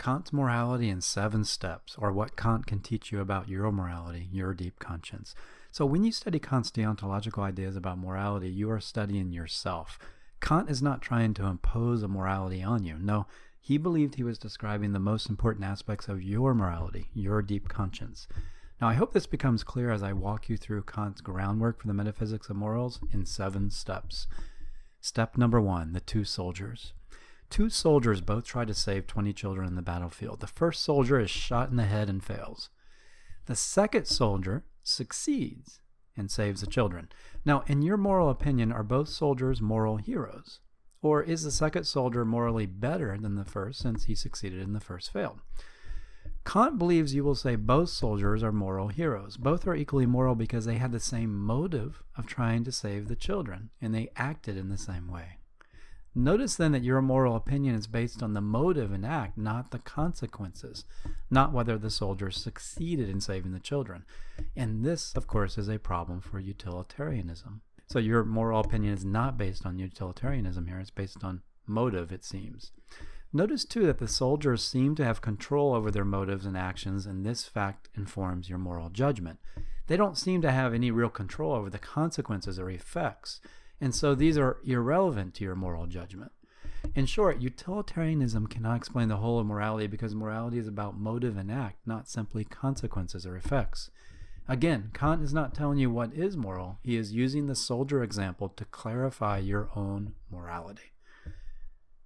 Kant's Morality in 7 Steps, or what Kant can teach you about your morality, your deep conscience. So when you study Kant's deontological ideas about morality, you are studying yourself. Kant is not trying to impose a morality on you. No, he believed he was describing the most important aspects of your morality, your deep conscience. Now, I hope this becomes clear as I walk you through Kant's groundwork for the metaphysics of morals in 7 steps. Step number 1, the 2 soldiers. 2 soldiers both try to save 20 children in the battlefield. The first soldier is shot in the head and fails. The second soldier succeeds and saves the children. Now, in your moral opinion, are both soldiers moral heroes? Or is the second soldier morally better than the first since he succeeded and the first failed? Kant believes you will say both soldiers are moral heroes. Both are equally moral because they had the same motive of trying to save the children, and they acted in the same way. Notice then that your moral opinion is based on the motive and act, not the consequences, not whether the soldiers succeeded in saving the children. And this, of course, is a problem for utilitarianism. So your moral opinion is not based on utilitarianism here, it's based on motive, it seems. Notice too that the soldiers seem to have control over their motives and actions, and this fact informs your moral judgment. They don't seem to have any real control over the consequences or effects, and so these are irrelevant to your moral judgment. In short, utilitarianism cannot explain the whole of morality because morality is about motive and act, not simply consequences or effects. Again, Kant is not telling you what is moral. He is using the soldier example to clarify your own morality.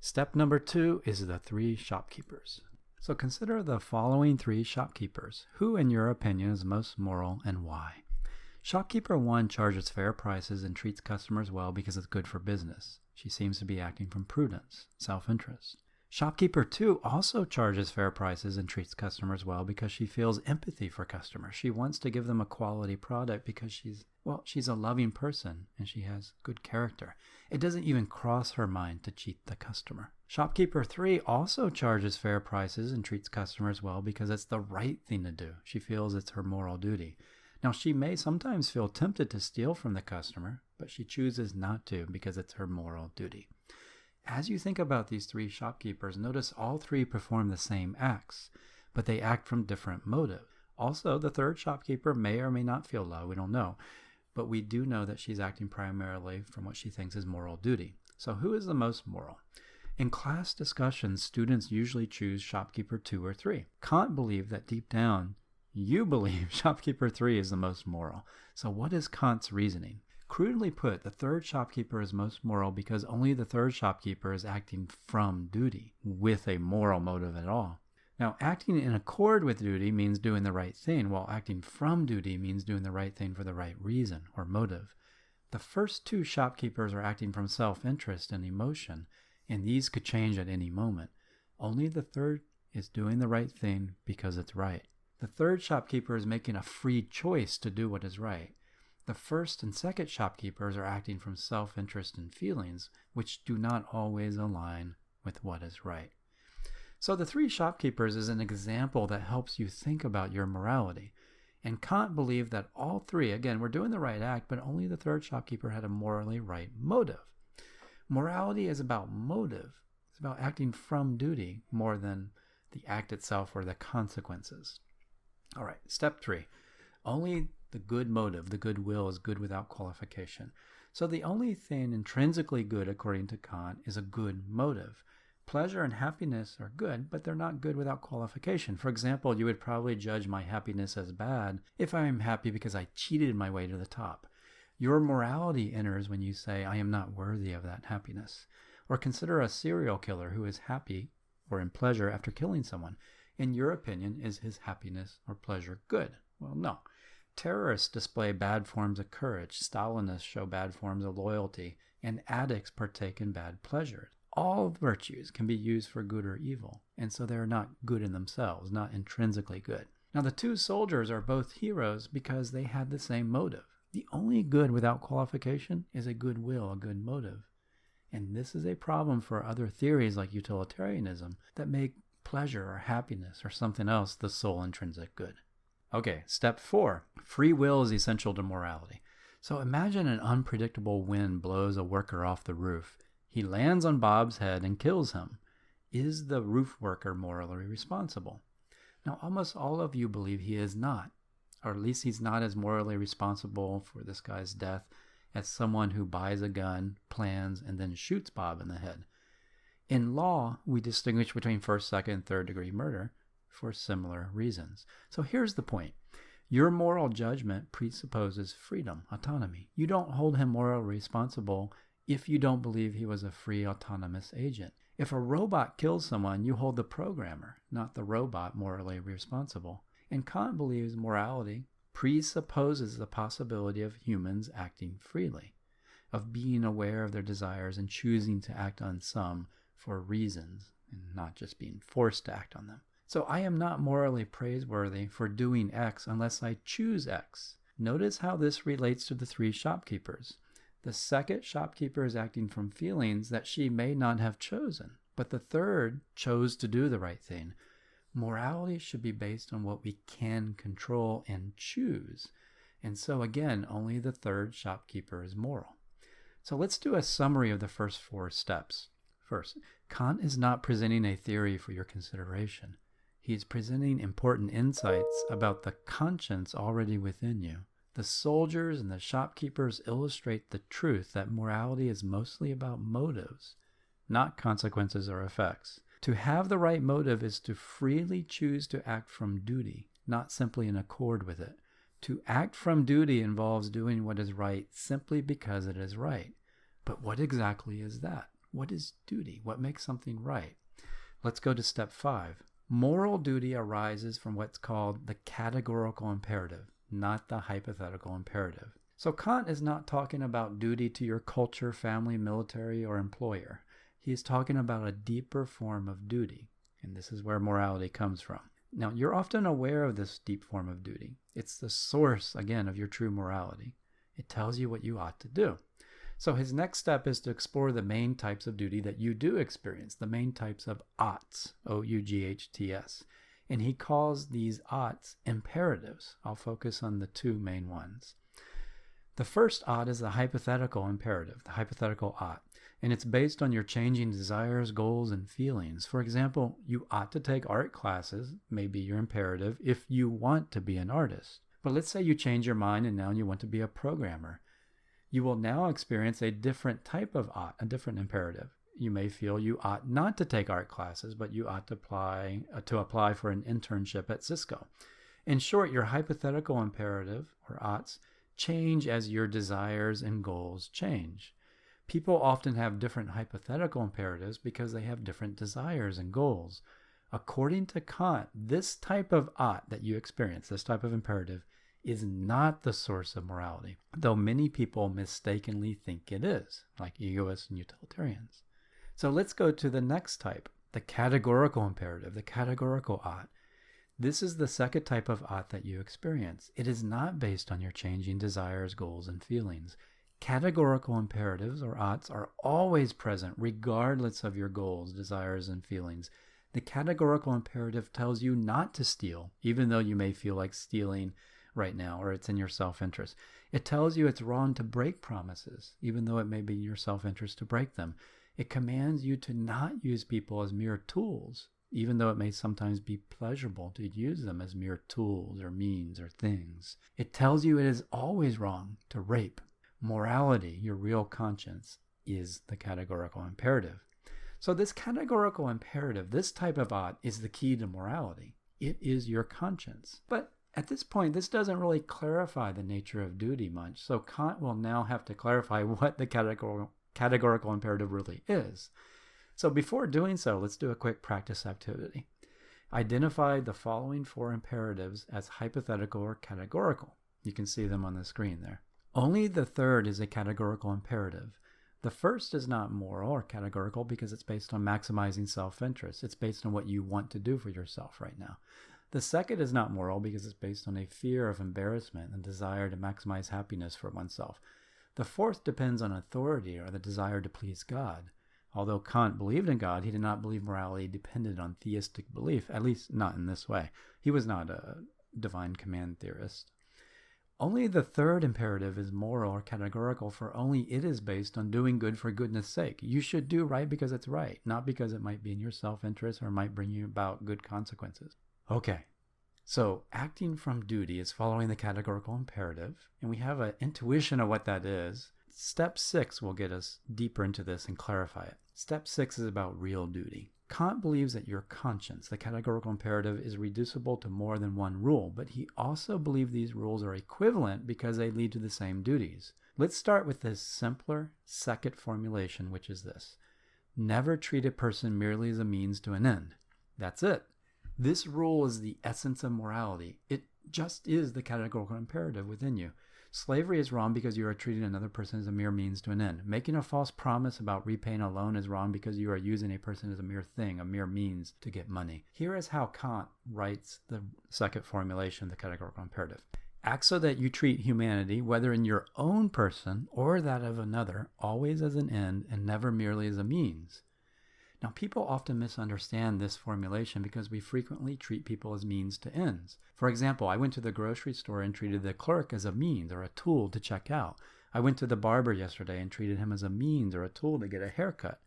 Step number 2 is the 3 shopkeepers. So consider the following 3 shopkeepers. Who, in your opinion, is most moral and why? Shopkeeper 1 charges fair prices and treats customers well because it's good for business. She seems to be acting from prudence, self-interest. Shopkeeper 2 also charges fair prices and treats customers well because she feels empathy for customers. She wants to give them a quality product because she's a loving person and she has good character. It doesn't even cross her mind to cheat the customer. Shopkeeper 3 also charges fair prices and treats customers well because it's the right thing to do. She feels it's her moral duty. Now, she may sometimes feel tempted to steal from the customer, but she chooses not to because it's her moral duty. As you think about these 3 shopkeepers, notice all 3 perform the same acts, but they act from different motives. Also, the 3rd shopkeeper may or may not feel love, we don't know, but we do know that she's acting primarily from what she thinks is moral duty. So who is the most moral? In class discussions, students usually choose shopkeeper 2 or 3. Kant believed that deep down, you believe shopkeeper 3 is the most moral. So what is Kant's reasoning? Crudely put, the 3rd shopkeeper is most moral because only the 3rd shopkeeper is acting from duty with a moral motive at all. Now, acting in accord with duty means doing the right thing, while acting from duty means doing the right thing for the right reason or motive. The first 2 shopkeepers are acting from self-interest and emotion, and these could change at any moment. Only the 3rd is doing the right thing because it's right. The 3rd shopkeeper is making a free choice to do what is right. The 1st and 2nd shopkeepers are acting from self-interest and feelings, which do not always align with what is right. So the 3 shopkeepers is an example that helps you think about your morality. And Kant believed that all 3, again, were doing the right act, but only the 3rd shopkeeper had a morally right motive. Morality is about motive. It's about acting from duty more than the act itself or the consequences. All right, step 3. Only the good motive, the good will, is good without qualification. So the only thing intrinsically good, according to Kant, is a good motive. Pleasure and happiness are good, but they're not good without qualification. For example, you would probably judge my happiness as bad if I am happy because I cheated my way to the top. Your morality enters when you say, I am not worthy of that happiness. Or consider a serial killer who is happy or in pleasure after killing someone. In your opinion, is his happiness or pleasure good? Well, no. Terrorists display bad forms of courage, Stalinists show bad forms of loyalty, and addicts partake in bad pleasures. All virtues can be used for good or evil, and so they are not good in themselves, not intrinsically good. Now, the 2 soldiers are both heroes because they had the same motive. The only good without qualification is a good will, a good motive. And this is a problem for other theories like utilitarianism that make pleasure or happiness or something else the sole intrinsic good. Okay, step 4. Free will is essential to morality. So imagine an unpredictable wind blows a worker off the roof. He lands on Bob's head and kills him. Is the roof worker morally responsible? Now, almost all of you believe he is not, or at least he's not as morally responsible for this guy's death as someone who buys a gun, plans, and then shoots Bob in the head. In law, we distinguish between first, second, and third degree murder for similar reasons. So here's the point. Your moral judgment presupposes freedom, autonomy. You don't hold him morally responsible if you don't believe he was a free, autonomous agent. If a robot kills someone, you hold the programmer, not the robot, morally responsible. And Kant believes morality presupposes the possibility of humans acting freely, of being aware of their desires and choosing to act on some for reasons, and not just being forced to act on them. So I am not morally praiseworthy for doing X unless I choose X. Notice how this relates to the three shopkeepers. The second shopkeeper is acting from feelings that she may not have chosen, but the third chose to do the right thing. Morality should be based on what we can control and choose. And so again, only the third shopkeeper is moral. So let's do a summary of the first 4 steps. First, Kant is not presenting a theory for your consideration. He is presenting important insights about the conscience already within you. The soldiers and the shopkeepers illustrate the truth that morality is mostly about motives, not consequences or effects. To have the right motive is to freely choose to act from duty, not simply in accord with it. To act from duty involves doing what is right simply because it is right. But what exactly is that? What is duty? What makes something right? Let's go to step 5. Moral duty arises from what's called the categorical imperative, not the hypothetical imperative. So Kant is not talking about duty to your culture, family, military, or employer. He is talking about a deeper form of duty, and this is where morality comes from. Now, you're often aware of this deep form of duty. It's the source, again, of your true morality. It tells you what you ought to do. So his next step is to explore the main types of duty that you do experience, the main types of oughts, O-U-G-H-T-S. And he calls these oughts imperatives. I'll focus on the 2 main ones. The first ought is the hypothetical imperative, the hypothetical ought. And it's based on your changing desires, goals, and feelings. For example, you ought to take art classes, maybe your imperative, if you want to be an artist. But let's say you change your mind and now you want to be a programmer. You will now experience a different type of ought, a different imperative. You may feel you ought not to take art classes, but you ought to apply for an internship at Cisco. In short, your hypothetical imperative, or oughts, change as your desires and goals change. People often have different hypothetical imperatives because they have different desires and goals. According to Kant, this type of ought that you experience, this type of imperative, is not the source of morality, though many people mistakenly think it is, like egoists and utilitarians. So let's go to the next type, the categorical imperative, the categorical ought. This is the second type of ought that you experience. It is not based on your changing desires, goals, and feelings. Categorical imperatives, or oughts, are always present regardless of your goals, desires, and feelings. The categorical imperative tells you not to steal, even though you may feel like stealing right now, or it's in your self-interest. It tells you it's wrong to break promises, even though it may be in your self-interest to break them. It commands you to not use people as mere tools, even though it may sometimes be pleasurable to use them as mere tools or means or things. It tells you it is always wrong to rape. Morality, your real conscience, is the categorical imperative. So this categorical imperative, this type of ought, is the key to morality. It is your conscience. But at this point, this doesn't really clarify the nature of duty much, so Kant will now have to clarify what the categorical imperative really is. So before doing so, let's do a quick practice activity. Identify the following 4 imperatives as hypothetical or categorical. You can see them on the screen there. Only the third is a categorical imperative. The first is not moral or categorical because it's based on maximizing self-interest. It's based on what you want to do for yourself right now. The second is not moral because it's based on a fear of embarrassment and desire to maximize happiness for oneself. The fourth depends on authority or the desire to please God. Although Kant believed in God, he did not believe morality depended on theistic belief, at least not in this way. He was not a divine command theorist. Only the third imperative is moral or categorical, for only it is based on doing good for goodness sake. You should do right because it's right, not because it might be in your self-interest or might bring you about good consequences. Okay, so acting from duty is following the categorical imperative, and we have an intuition of what that is. Step 6 will get us deeper into this and clarify it. Step 6 is about real duty. Kant believes that your conscience, the categorical imperative, is reducible to more than one rule, but he also believes these rules are equivalent because they lead to the same duties. Let's start with this simpler second formulation, which is this: never treat a person merely as a means to an end. That's it. This rule is the essence of morality. It just is the categorical imperative within you. Slavery is wrong because you are treating another person as a mere means to an end. Making a false promise about repaying a loan is wrong because you are using a person as a mere thing, a mere means to get money. Here is how Kant writes the second formulation, the categorical imperative. Act so that you treat humanity, whether in your own person or that of another, always as an end and never merely as a means. Now, people often misunderstand this formulation because we frequently treat people as means to ends. For example, I went to the grocery store and treated the clerk as a means or a tool to check out. I went to the barber yesterday and treated him as a means or a tool to get a haircut.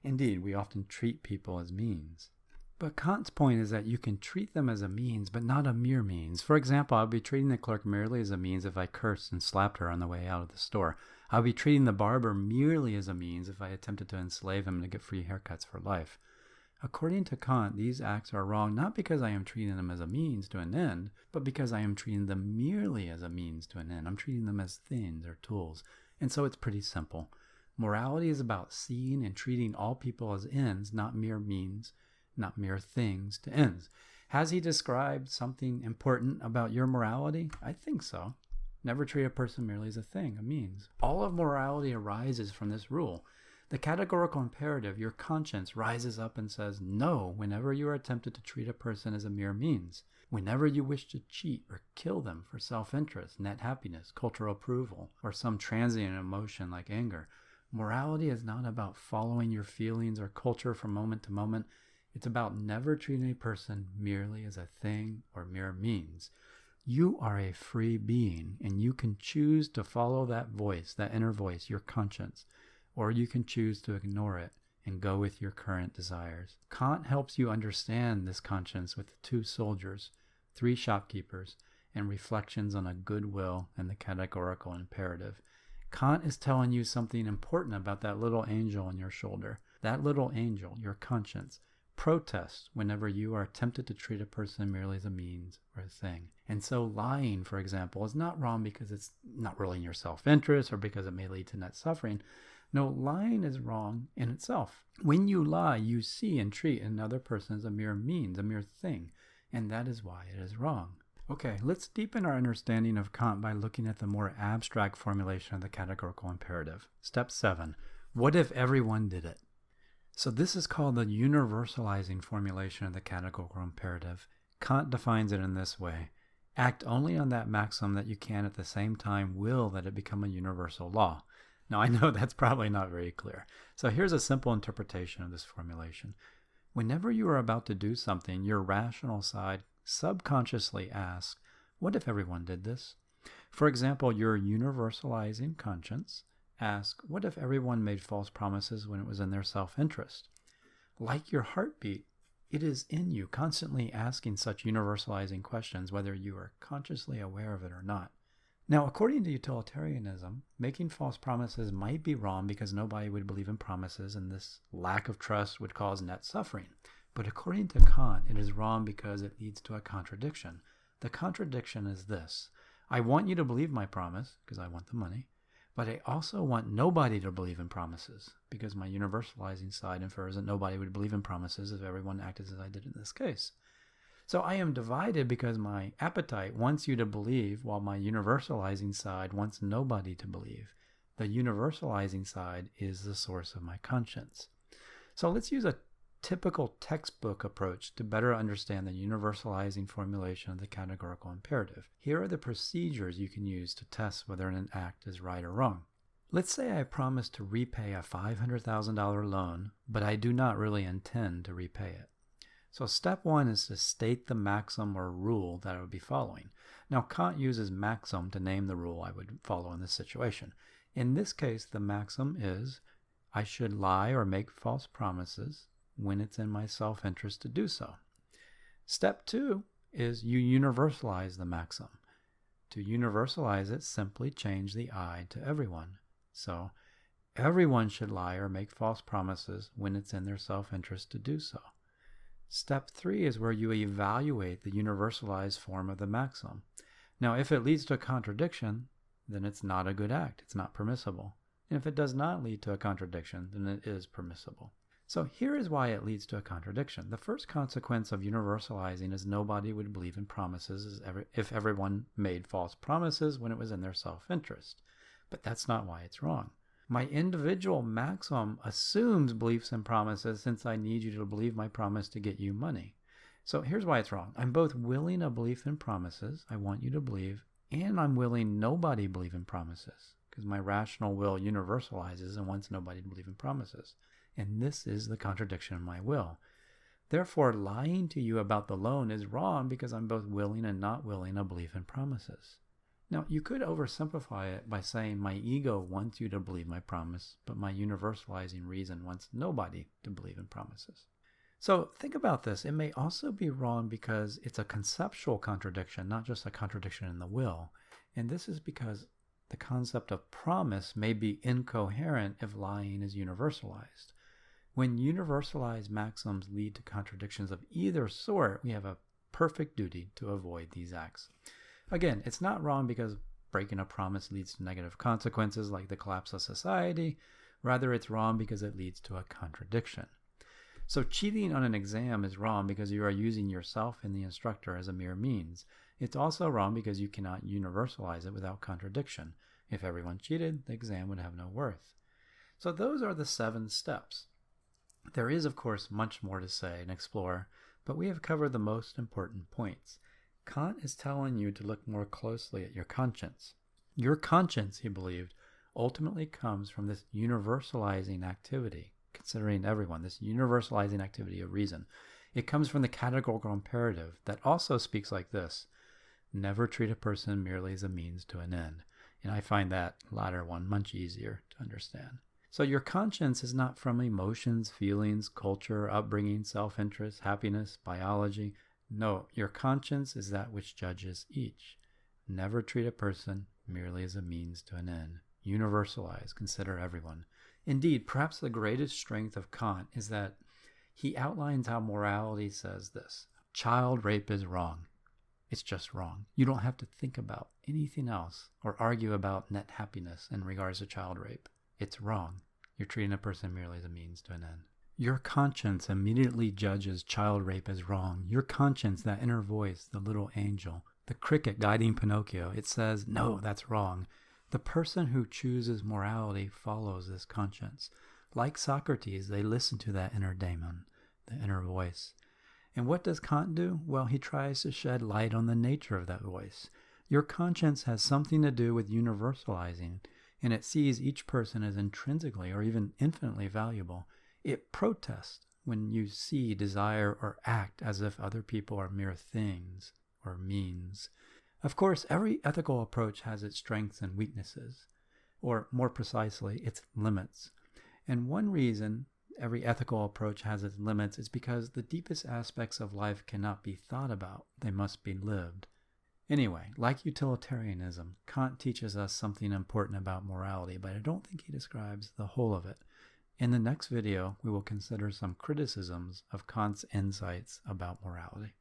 Indeed, we often treat people as means. But Kant's point is that you can treat them as a means, but not a mere means. For example, I'll be treating the clerk merely as a means if I cursed and slapped her on the way out of the store. I'll be treating the barber merely as a means if I attempted to enslave him to get free haircuts for life. According to Kant, these acts are wrong not because I am treating them as a means to an end, but because I am treating them merely as a means to an end. I'm treating them as things or tools. And so it's pretty simple. Morality is about seeing and treating all people as ends, not mere means, not mere things to ends. Has he described something important about your morality? I think so. Never treat a person merely as a thing, a means. All of morality arises from this rule. The categorical imperative, your conscience, rises up and says no whenever you are tempted to treat a person as a mere means. Whenever you wish to cheat or kill them for self-interest, net happiness, cultural approval, or some transient emotion like anger. Morality is not about following your feelings or culture from moment to moment. It's about never treating a person merely as a thing or mere means. You are a free being, and you can choose to follow that voice, that inner voice, your conscience, or you can choose to ignore it and go with your current desires. Kant helps you understand this conscience with the 2 soldiers, 3 shopkeepers, and reflections on a good will and the categorical imperative. Kant is telling you something important about that little angel on your shoulder. That little angel, your conscience, protests whenever you are tempted to treat a person merely as a means or a thing. And so lying, for example, is not wrong because it's not really in your self-interest or because it may lead to net suffering. No, lying is wrong in itself. When you lie, you see and treat another person as a mere means, a mere thing, and that is why it is wrong. Okay, let's deepen our understanding of Kant by looking at the more abstract formulation of the categorical imperative. Step 7. What if everyone did it? So this is called the universalizing formulation of the categorical imperative. Kant defines it in this way: act only on that maxim that you can at the same time will that it become a universal law. Now I know that's probably not very clear. So here's a simple interpretation of this formulation. Whenever you are about to do something, your rational side subconsciously asks, what if everyone did this? For example, your universalizing conscience ask, what if everyone made false promises when it was in their self-interest? Like your heartbeat, it is in you constantly asking such universalizing questions, whether you are consciously aware of it or not. Now, according to utilitarianism, making false promises might be wrong because nobody would believe in promises, and this lack of trust would cause net suffering. But according to Kant, it is wrong because it leads to a contradiction. The contradiction is this: I want you to believe my promise because I want the money, but I also want nobody to believe in promises because my universalizing side infers that nobody would believe in promises if everyone acted as I did in this case. So I am divided because my appetite wants you to believe while my universalizing side wants nobody to believe. The universalizing side is the source of my conscience. So let's use a typical textbook approach to better understand the universalizing formulation of the categorical imperative. Here are the procedures you can use to test whether an act is right or wrong. Let's say I promise to repay a $500,000 loan, but I do not really intend to repay it. So step one is to state the maxim or rule that I would be following. Now Kant uses maxim to name the rule I would follow in this situation. In this case, the maxim is, I should lie or make false promises when it's in my self-interest to do so. Step two is you universalize the maxim. To universalize it, simply change the I to everyone. So, everyone should lie or make false promises when it's in their self-interest to do so. Step three is where you evaluate the universalized form of the maxim. Now, if it leads to a contradiction, then it's not a good act. It's not permissible. And if it does not lead to a contradiction, then it is permissible. So here is why it leads to a contradiction. The first consequence of universalizing is nobody would believe in promises if everyone made false promises when it was in their self-interest. But that's not why it's wrong. My individual maxim assumes beliefs and promises since I need you to believe my promise to get you money. So here's why it's wrong. I'm both willing a belief in promises, I want you to believe, and I'm willing nobody believe in promises because my rational will universalizes and wants nobody to believe in promises. And this is the contradiction of my will. Therefore, lying to you about the loan is wrong because I'm both willing and not willing a belief in promises. Now, you could oversimplify it by saying my ego wants you to believe my promise, but my universalizing reason wants nobody to believe in promises. So think about this. It may also be wrong because it's a conceptual contradiction, not just a contradiction in the will. And this is because the concept of promise may be incoherent if lying is universalized. When universalized maxims lead to contradictions of either sort, we have a perfect duty to avoid these acts. Again, it's not wrong because breaking a promise leads to negative consequences like the collapse of society. Rather, it's wrong because it leads to a contradiction. So cheating on an exam is wrong because you are using yourself and the instructor as a mere means. It's also wrong because you cannot universalize it without contradiction. If everyone cheated, the exam would have no worth. So those are the 7 steps. There is, of course, much more to say and explore, but we have covered the most important points. Kant is telling you to look more closely at your conscience. Your conscience, he believed, ultimately comes from this universalizing activity, considering everyone, this universalizing activity of reason. It comes from the categorical imperative that also speaks like this: never treat a person merely as a means to an end. And I find that latter one much easier to understand. So your conscience is not from emotions, feelings, culture, upbringing, self-interest, happiness, biology. No, your conscience is that which judges each. Never treat a person merely as a means to an end. Universalize, consider everyone. Indeed, perhaps the greatest strength of Kant is that he outlines how morality says this: child rape is wrong. It's just wrong. You don't have to think about anything else or argue about net happiness in regards to child rape. It's wrong. You're treating a person merely as a means to an end. Your conscience immediately judges child rape as wrong. Your conscience, that inner voice, the little angel, the cricket guiding Pinocchio, it says, no, that's wrong. The person who chooses morality follows this conscience. Like Socrates, they listen to that inner daemon, the inner voice. And what does Kant do? Well, he tries to shed light on the nature of that voice. Your conscience has something to do with universalizing, and it sees each person as intrinsically or even infinitely valuable. It protests when you see, desire, or act as if other people are mere things or means. Of course, every ethical approach has its strengths and weaknesses, or more precisely, its limits. And one reason every ethical approach has its limits is because the deepest aspects of life cannot be thought about. They must be lived. Anyway, like utilitarianism, Kant teaches us something important about morality, but I don't think he describes the whole of it. In the next video, we will consider some criticisms of Kant's insights about morality.